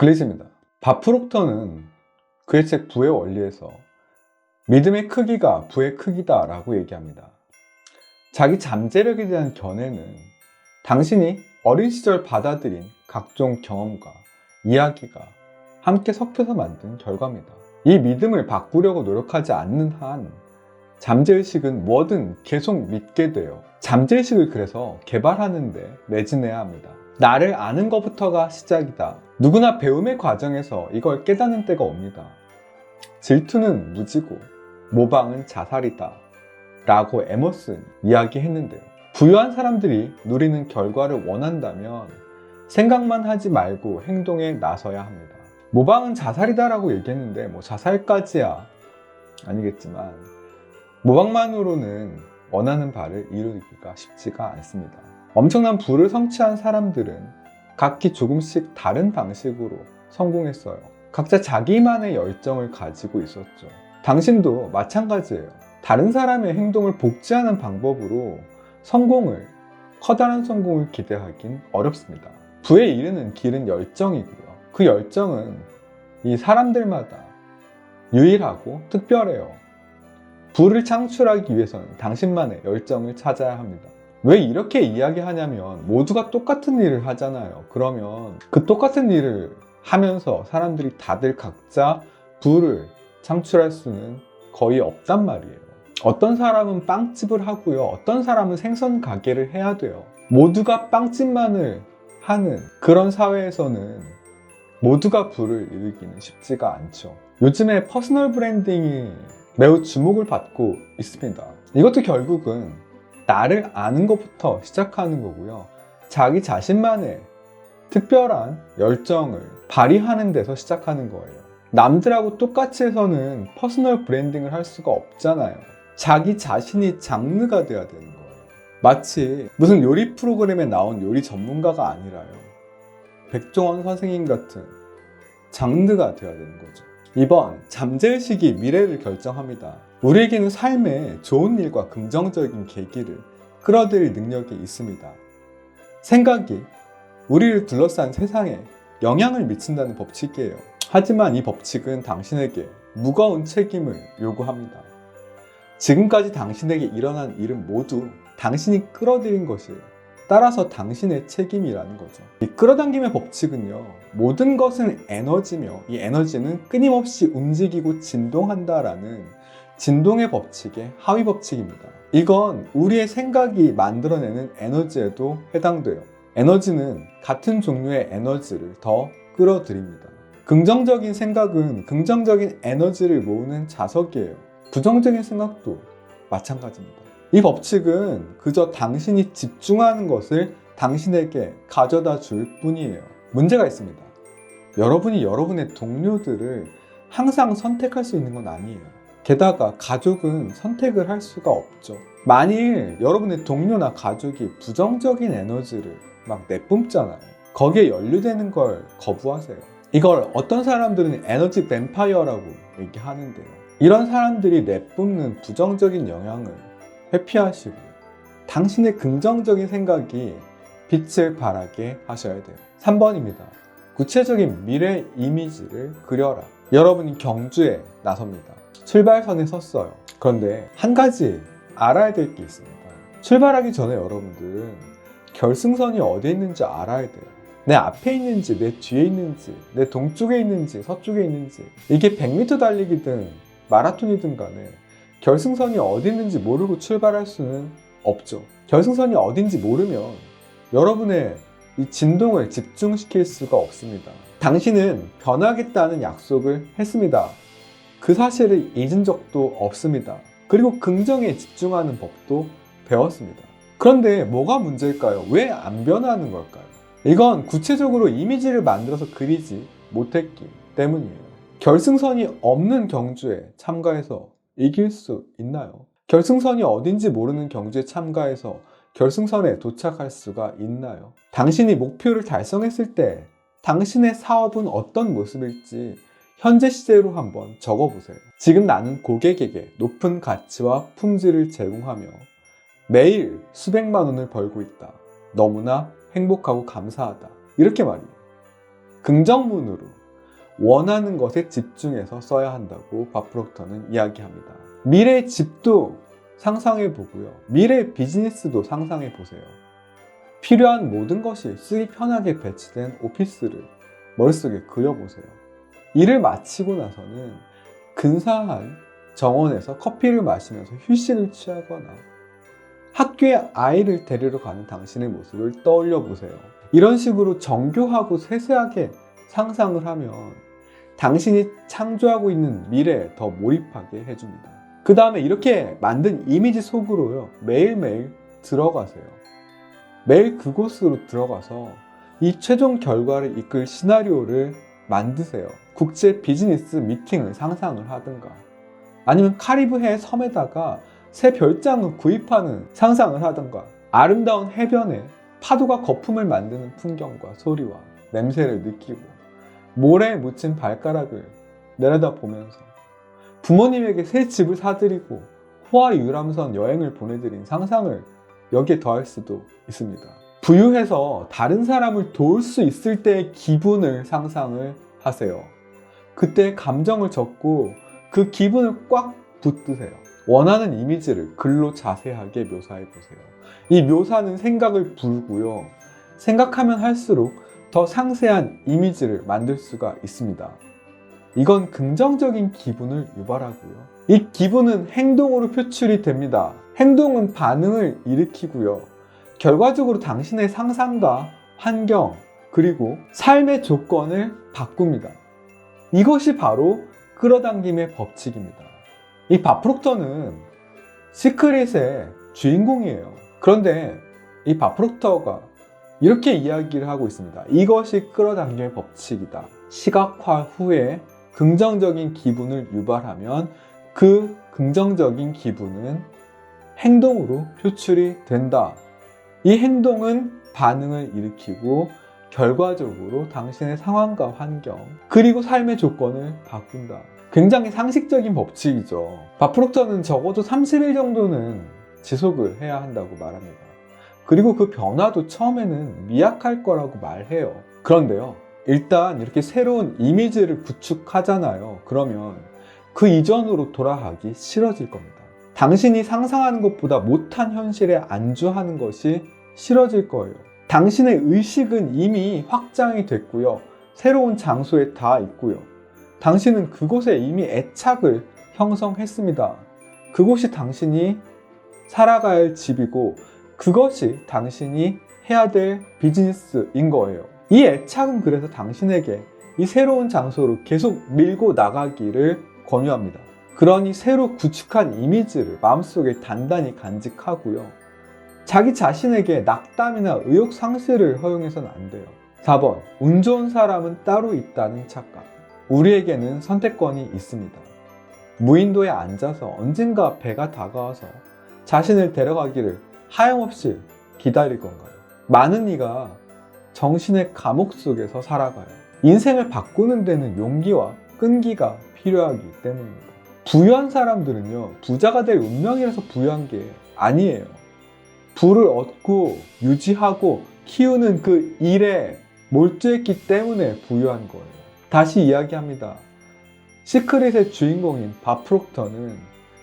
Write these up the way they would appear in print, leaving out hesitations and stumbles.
글리즈입니다. 밥 프록터는 그의 책 부의 원리에서 믿음의 크기가 부의 크기다 라고 얘기합니다. 자기 잠재력에 대한 견해는 당신이 어린 시절 받아들인 각종 경험과 이야기가 함께 섞여서 만든 결과입니다. 이 믿음을 바꾸려고 노력하지 않는 한 잠재의식은 뭐든 계속 믿게 돼요. 잠재의식을 그래서 개발하는데 매진해야 합니다. 나를 아는 것부터가 시작이다. 누구나 배움의 과정에서 이걸 깨닫는 때가 옵니다. 질투는 무지고 모방은 자살이다 라고 에머슨 이야기했는데요. 부유한 사람들이 누리는 결과를 원한다면 생각만 하지 말고 행동에 나서야 합니다. 모방은 자살이다 라고 얘기했는데 자살까지야 아니겠지만 모방만으로는 원하는 바를 이루기가 쉽지가 않습니다. 엄청난 부를 성취한 사람들은 각기 조금씩 다른 방식으로 성공했어요. 각자 자기만의 열정을 가지고 있었죠. 당신도 마찬가지예요. 다른 사람의 행동을 복제하는 방법으로 커다란 성공을 기대하긴 어렵습니다. 부에 이르는 길은 열정이고요. 그 열정은 이 사람들마다 유일하고 특별해요. 부를 창출하기 위해서는 당신만의 열정을 찾아야 합니다. 왜 이렇게 이야기하냐면 모두가 똑같은 일을 하잖아요. 그러면 그 똑같은 일을 하면서 사람들이 다들 각자 부를 창출할 수는 거의 없단 말이에요. 어떤 사람은 빵집을 하고요. 어떤 사람은 생선 가게를 해야 돼요. 모두가 빵집만을 하는 그런 사회에서는 모두가 부를 이루기는 쉽지가 않죠. 요즘에 퍼스널 브랜딩이 매우 주목을 받고 있습니다. 이것도 결국은 나를 아는 것부터 시작하는 거고요. 자기 자신만의 특별한 열정을 발휘하는 데서 시작하는 거예요. 남들하고 똑같이 해서는 퍼스널 브랜딩을 할 수가 없잖아요. 자기 자신이 장르가 돼야 되는 거예요. 마치 무슨 요리 프로그램에 나온 요리 전문가가 아니라요. 백종원 선생님 같은 장르가 돼야 되는 거죠. 2번, 잠재의식이 미래를 결정합니다. 우리에게는 삶에 좋은 일과 긍정적인 계기를 끌어들일 능력이 있습니다. 생각이 우리를 둘러싼 세상에 영향을 미친다는 법칙이에요. 하지만 이 법칙은 당신에게 무거운 책임을 요구합니다. 지금까지 당신에게 일어난 일은 모두 당신이 끌어들인 것이에요. 따라서 당신의 책임이라는 거죠. 이 끌어당김의 법칙은요, 모든 것은 에너지며 이 에너지는 끊임없이 움직이고 진동한다라는 진동의 법칙의 하위 법칙입니다. 이건 우리의 생각이 만들어내는 에너지에도 해당돼요. 에너지는 같은 종류의 에너지를 더 끌어들입니다. 긍정적인 생각은 긍정적인 에너지를 모으는 자석이에요. 부정적인 생각도 마찬가지입니다. 이 법칙은 그저 당신이 집중하는 것을 당신에게 가져다 줄 뿐이에요. 문제가 있습니다. 여러분이 여러분의 동료들을 항상 선택할 수 있는 건 아니에요. 게다가 가족은 선택을 할 수가 없죠. 만일 여러분의 동료나 가족이 부정적인 에너지를 막 내뿜잖아요. 거기에 연루되는 걸 거부하세요. 이걸 어떤 사람들은 에너지 뱀파이어라고 얘기하는데요. 이런 사람들이 내뿜는 부정적인 영향을 회피하시고 당신의 긍정적인 생각이 빛을 발하게 하셔야 돼요. 3번입니다. 구체적인 미래 이미지를 그려라. 여러분이 경주에 나섭니다. 출발선에 섰어요. 그런데 한 가지 알아야 될 게 있습니다. 출발하기 전에 여러분들은 결승선이 어디에 있는지 알아야 돼요. 내 앞에 있는지 내 뒤에 있는지 내 동쪽에 있는지 서쪽에 있는지 이게 100m 달리기든 마라톤이든 간에 결승선이 어디 있는지 모르고 출발할 수는 없죠. 결승선이 어딘지 모르면 여러분의 이 진동을 집중시킬 수가 없습니다. 당신은 변하겠다는 약속을 했습니다. 그 사실을 잊은 적도 없습니다. 그리고 긍정에 집중하는 법도 배웠습니다. 그런데 뭐가 문제일까요? 왜 안 변하는 걸까요? 이건 구체적으로 이미지를 만들어서 그리지 못했기 때문이에요. 결승선이 없는 경주에 참가해서 이길 수 있나요? 결승선이 어딘지 모르는 경주에 참가해서 결승선에 도착할 수가 있나요? 당신이 목표를 달성했을 때 당신의 사업은 어떤 모습일지 현재 시제로 한번 적어보세요. 지금 나는 고객에게 높은 가치와 품질을 제공하며 매일 수백만 원을 벌고 있다. 너무나 행복하고 감사하다. 이렇게 말이에요. 긍정문으로 원하는 것에 집중해서 써야 한다고 밥 프록터는 이야기합니다. 미래의 집도 상상해 보고요. 미래의 비즈니스도 상상해 보세요. 필요한 모든 것이 쓰기 편하게 배치된 오피스를 머릿속에 그려보세요. 일을 마치고 나서는 근사한 정원에서 커피를 마시면서 휴식을 취하거나 학교에 아이를 데리러 가는 당신의 모습을 떠올려 보세요. 이런 식으로 정교하고 세세하게 상상을 하면 당신이 창조하고 있는 미래에 더 몰입하게 해줍니다. 그 다음에 이렇게 만든 이미지 속으로요, 매일매일 들어가세요. 매일 그곳으로 들어가서 이 최종 결과를 이끌 시나리오를 만드세요. 국제 비즈니스 미팅을 상상을 하든가, 아니면 카리브해 섬에다가 새 별장을 구입하는 상상을 하든가, 아름다운 해변에 파도가 거품을 만드는 풍경과 소리와 냄새를 느끼고 모래에 묻힌 발가락을 내려다보면서 부모님에게 새 집을 사드리고 호화 유람선 여행을 보내드린 상상을 여기에 더할 수도 있습니다. 부유해서 다른 사람을 도울 수 있을 때의 기분을 상상을 하세요. 그때 감정을 적고 그 기분을 꽉 붙드세요. 원하는 이미지를 글로 자세하게 묘사해 보세요. 이 묘사는 생각을 불고요, 생각하면 할수록 더 상세한 이미지를 만들 수가 있습니다. 이건 긍정적인 기분을 유발하고요, 이 기분은 행동으로 표출이 됩니다. 행동은 반응을 일으키고요, 결과적으로 당신의 상상과 환경 그리고 삶의 조건을 바꿉니다. 이것이 바로 끌어당김의 법칙입니다. 이 밥 프록터는 시크릿의 주인공이에요. 그런데 이 밥 프록터가 이렇게 이야기를 하고 있습니다. 이것이 끌어당김의 법칙이다. 시각화 후에 긍정적인 기분을 유발하면 그 긍정적인 기분은 행동으로 표출이 된다. 이 행동은 반응을 일으키고 결과적으로 당신의 상황과 환경 그리고 삶의 조건을 바꾼다. 굉장히 상식적인 법칙이죠. 밥 프록터는 적어도 30일 정도는 지속을 해야 한다고 말합니다. 그리고 그 변화도 처음에는 미약할 거라고 말해요. 그런데요, 일단 이렇게 새로운 이미지를 구축하잖아요. 그러면 그 이전으로 돌아가기 싫어질 겁니다. 당신이 상상하는 것보다 못한 현실에 안주하는 것이 싫어질 거예요. 당신의 의식은 이미 확장이 됐고요, 새로운 장소에 다 있고요, 당신은 그곳에 이미 애착을 형성했습니다. 그곳이 당신이 살아가야 할 집이고 그것이 당신이 해야 될 비즈니스인 거예요. 이 애착은 그래서 당신에게 이 새로운 장소로 계속 밀고 나가기를 권유합니다. 그러니 새로 구축한 이미지를 마음속에 단단히 간직하고요, 자기 자신에게 낙담이나 의욕 상실을 허용해서는 안 돼요. 4번, 운 좋은 사람은 따로 있다는 착각. 우리에게는 선택권이 있습니다. 무인도에 앉아서 언젠가 배가 다가와서 자신을 데려가기를 하염없이 기다릴 건가요? 많은 이가 정신의 감옥 속에서 살아가요. 인생을 바꾸는 데는 용기와 끈기가 필요하기 때문입니다. 부유한 사람들은요, 부자가 될 운명이라서 부유한 게 아니에요. 부를 얻고 유지하고 키우는 그 일에 몰두했기 때문에 부유한 거예요. 다시 이야기합니다. 시크릿의 주인공인 밥 프록터는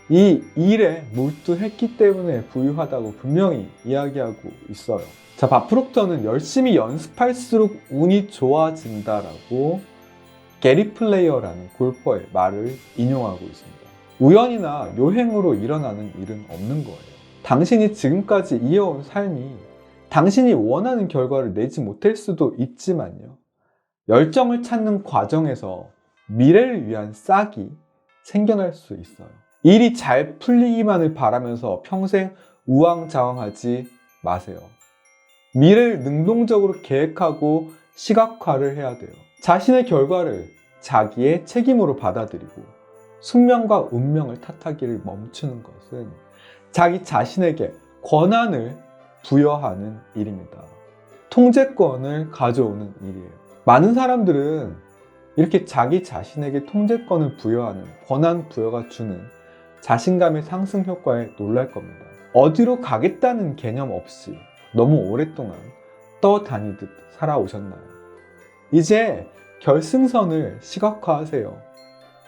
이 일에 몰두했기 때문에 부유하다고 분명히 이야기하고 있어요. 자, 밥 프록터는 열심히 연습할수록 운이 좋아진다라고 게리 플레이어라는 골퍼의 말을 인용하고 있습니다. 우연이나 요행으로 일어나는 일은 없는 거예요. 당신이 지금까지 이어온 삶이 당신이 원하는 결과를 내지 못할 수도 있지만요, 열정을 찾는 과정에서 미래를 위한 싹이 생겨날 수 있어요. 일이 잘 풀리기만을 바라면서 평생 우왕좌왕하지 마세요. 미래를 능동적으로 계획하고 시각화를 해야 돼요. 자신의 결과를 자기의 책임으로 받아들이고 숙명과 운명을 탓하기를 멈추는 것은 자기 자신에게 권한을 부여하는 일입니다. 통제권을 가져오는 일이에요. 많은 사람들은 이렇게 자기 자신에게 통제권을 부여하는, 권한 부여가 주는 자신감의 상승 효과에 놀랄 겁니다. 어디로 가겠다는 개념 없이 너무 오랫동안 떠다니듯 살아오셨나요? 이제 결승선을 시각화하세요.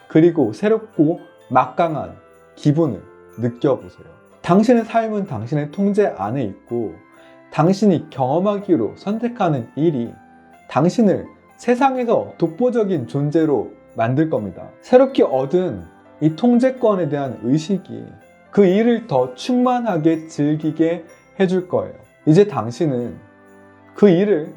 그리고 새롭고 막강한 기분을 느껴보세요. 당신의 삶은 당신의 통제 안에 있고 당신이 경험하기로 선택하는 일이 당신을 세상에서 독보적인 존재로 만들 겁니다. 새롭게 얻은 이 통제권에 대한 의식이 그 일을 더 충만하게 즐기게 해줄 거예요. 이제 당신은 그 일을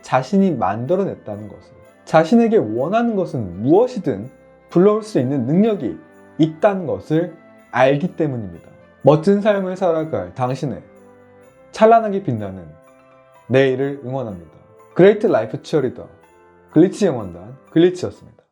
자신이 만들어냈다는 것을, 자신에게 원하는 것은 무엇이든 불러올 수 있는 능력이 있다는 것을 알기 때문입니다. 멋진 삶을 살아갈 당신의 찬란하게 빛나는 내일을 응원합니다. 그레이트 라이프 치어리더 글리치 응원단 글리치였습니다.